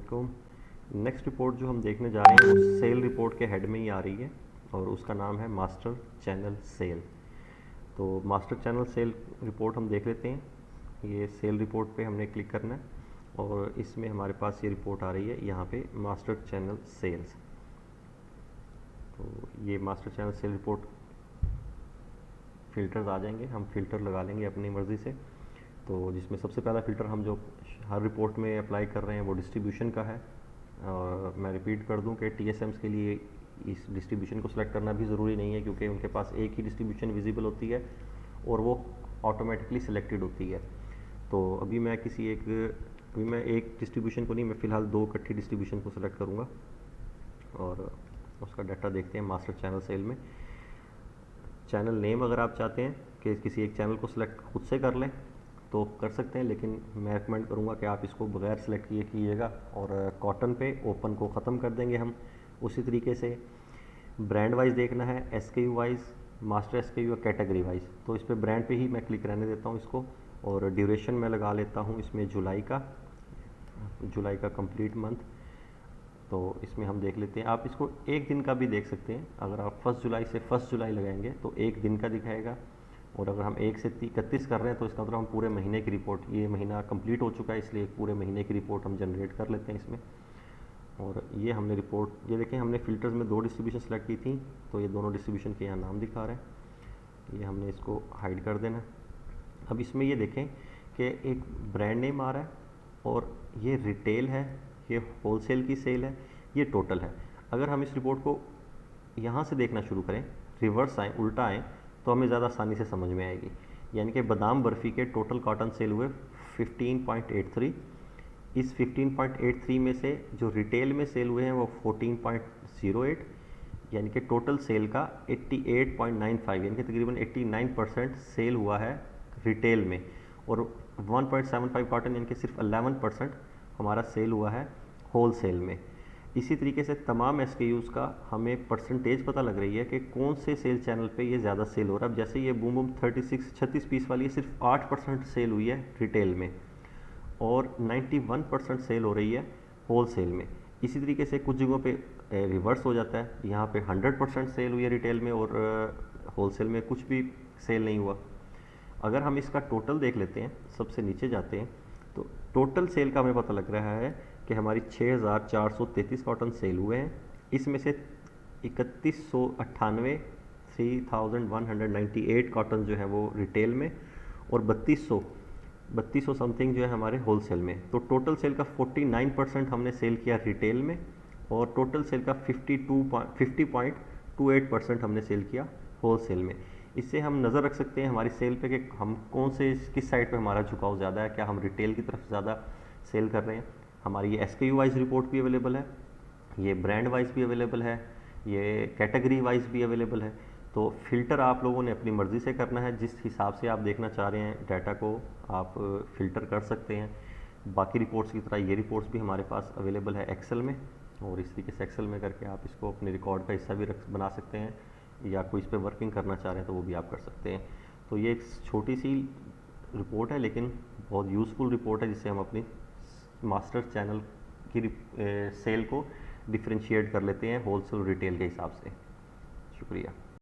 वालेकुम। Next report जो हम देखने जा रहे हैं वो सेल रिपोर्ट के हेड में ही आ रही है और उसका नाम है मास्टर चैनल सेल। तो मास्टर चैनल सेल रिपोर्ट हम देख लेते हैं। ये सेल रिपोर्ट पे हमने क्लिक करना है और इसमें हमारे पास ये रिपोर्ट आ रही है यहाँ पे मास्टर चैनल सेल्स। तो ये master channel sale report filters आ जाएंगे, हम फ़िल्टर लगा लेंगे अपनी मर्ज़ी से। तो जिसमें सबसे पहला फ़िल्टर हम जो हर रिपोर्ट में अप्लाई कर रहे हैं वो डिस्ट्रीब्यूशन का है। और मैं रिपीट कर दूं कि TSMs के लिए इस डिस्ट्रीब्यूशन को सिलेक्ट करना भी ज़रूरी नहीं है, क्योंकि उनके पास एक ही डिस्ट्रीब्यूशन विजिबल होती है और वो ऑटोमेटिकली सिलेक्टेड होती है। तो अभी मैं एक डिस्ट्रीब्यूशन को नहीं, मैं फ़िलहाल दो इकट्ठी डिस्ट्रीब्यूशन को सिलेक्ट करूँगा और उसका डाटा देखते हैं मास्टर चैनल सेल में। चैनल नेम अगर आप चाहते हैं कि किसी एक चैनल को सिलेक्ट खुद से कर लें तो कर सकते हैं, लेकिन मैं रिकमेंड करूँगा कि आप इसको बगैर सेलेक्ट किए कीजिएगा। और कॉटन पे ओपन को ख़त्म कर देंगे हम। उसी तरीके से ब्रांड वाइज देखना है, SKU वाइज, मास्टर SKU या कैटेगरी वाइज। तो इस पर ब्रांड पे ही मैं क्लिक रहने देता हूँ इसको। और ड्यूरेशन मैं लगा लेता हूँ इसमें जुलाई का कंप्लीट मंथ। तो इसमें हम देख लेते हैं, आप इसको एक दिन का भी देख सकते हैं। अगर आप 1 जुलाई से 1 जुलाई लगाएंगे तो एक दिन का दिखाएगा, और अगर हम 1 से 31 कर रहे हैं तो इसका मतलब हम पूरे महीने की रिपोर्ट, ये महीना कंप्लीट हो चुका है इसलिए पूरे महीने की रिपोर्ट हम जनरेट कर लेते हैं इसमें। और ये हमने रिपोर्ट, ये देखें हमने फ़िल्टर्स में 2 डिस्ट्रीब्यूशन सेलेक्ट की थी, तो ये दोनों डिस्ट्रीब्यूशन के यहाँ नाम दिखा रहे हैं। ये हमने इसको हाइड कर देना। अब इसमें ये देखें कि एक ब्रांड नेम आ रहा है और ये रिटेल है, ये होलसेल की सेल है, ये टोटल है। अगर हम इस रिपोर्ट को यहाँ से देखना शुरू करें, रिवर्स आएँ, उल्टा आएँ, तो हमें ज़्यादा आसानी से समझ में आएगी। यानी कि बादाम बर्फ़ी के टोटल कॉटन सेल हुए 15.83। इस 15.83 में से जो रिटेल में सेल हुए हैं वो 14.08, यानी कि टोटल सेल का 88.95 यानी कि तकरीबन 89% सेल हुआ है रिटेल में। और 1.75 कॉटन यानी कि सिर्फ 11% हमारा सेल हुआ है होल सेल में। इसी तरीके से तमाम SKUs का हमें परसेंटेज पता लग रही है कि कौन से सेल चैनल पे ये ज़्यादा सेल हो रहा है। अब जैसे ये बूम बूम 36 पीस वाली है, सिर्फ 8% सेल हुई है रिटेल में और 91% सेल हो रही है होल सेल में। इसी तरीके से कुछ जगहों पे रिवर्स हो जाता है, यहाँ पे 100% सेल हुई है रिटेल में और होल सेल में कुछ भी सेल नहीं हुआ। अगर हम इसका टोटल देख लेते हैं, सबसे नीचे जाते हैं, तो टोटल सेल का हमें पता लग रहा है कि हमारी 6433 कॉटन सेल हुए हैं। इसमें से 3198 3198 कॉटन जो है वो रिटेल में और 3200 समथिंग जो है हमारे होल सेल में। तो टोटल सेल का 49% हमने सेल किया रिटेल में और टोटल सेल का 50.28% हमने सेल किया होल सेल में। इससे हम नज़र रख सकते हैं हमारी सेल पे कि हम किस साइड पे हमारा झुकाव ज़्यादा है। क्या हम रिटेल की तरफ ज़्यादा सेल कर रहे हैं। हमारी ये SKU वाइज रिपोर्ट भी अवेलेबल है, ये ब्रांड वाइज भी अवेलेबल है, ये कैटेगरी वाइज भी अवेलेबल है। तो फ़िल्टर आप लोगों ने अपनी मर्ज़ी से करना है, जिस हिसाब से आप देखना चाह रहे हैं डाटा को आप फ़िल्टर कर सकते हैं। बाकी रिपोर्ट्स की तरह ये रिपोर्ट्स भी हमारे पास अवेलेबल है एक्सेल में, और इस तरीके से एक्सेल में करके आप इसको अपने रिकॉर्ड का हिस्सा भी बना सकते हैं, या कोई इस पर वर्किंग करना चाह रहे हैं तो वो भी आप कर सकते हैं। तो ये एक छोटी सी रिपोर्ट है लेकिन बहुत यूज़फुल रिपोर्ट है, जिससे हम अपनी मास्टर चैनल की सेल को डिफ्रेंशिएट कर लेते हैं होलसेल रिटेल के हिसाब से। शुक्रिया।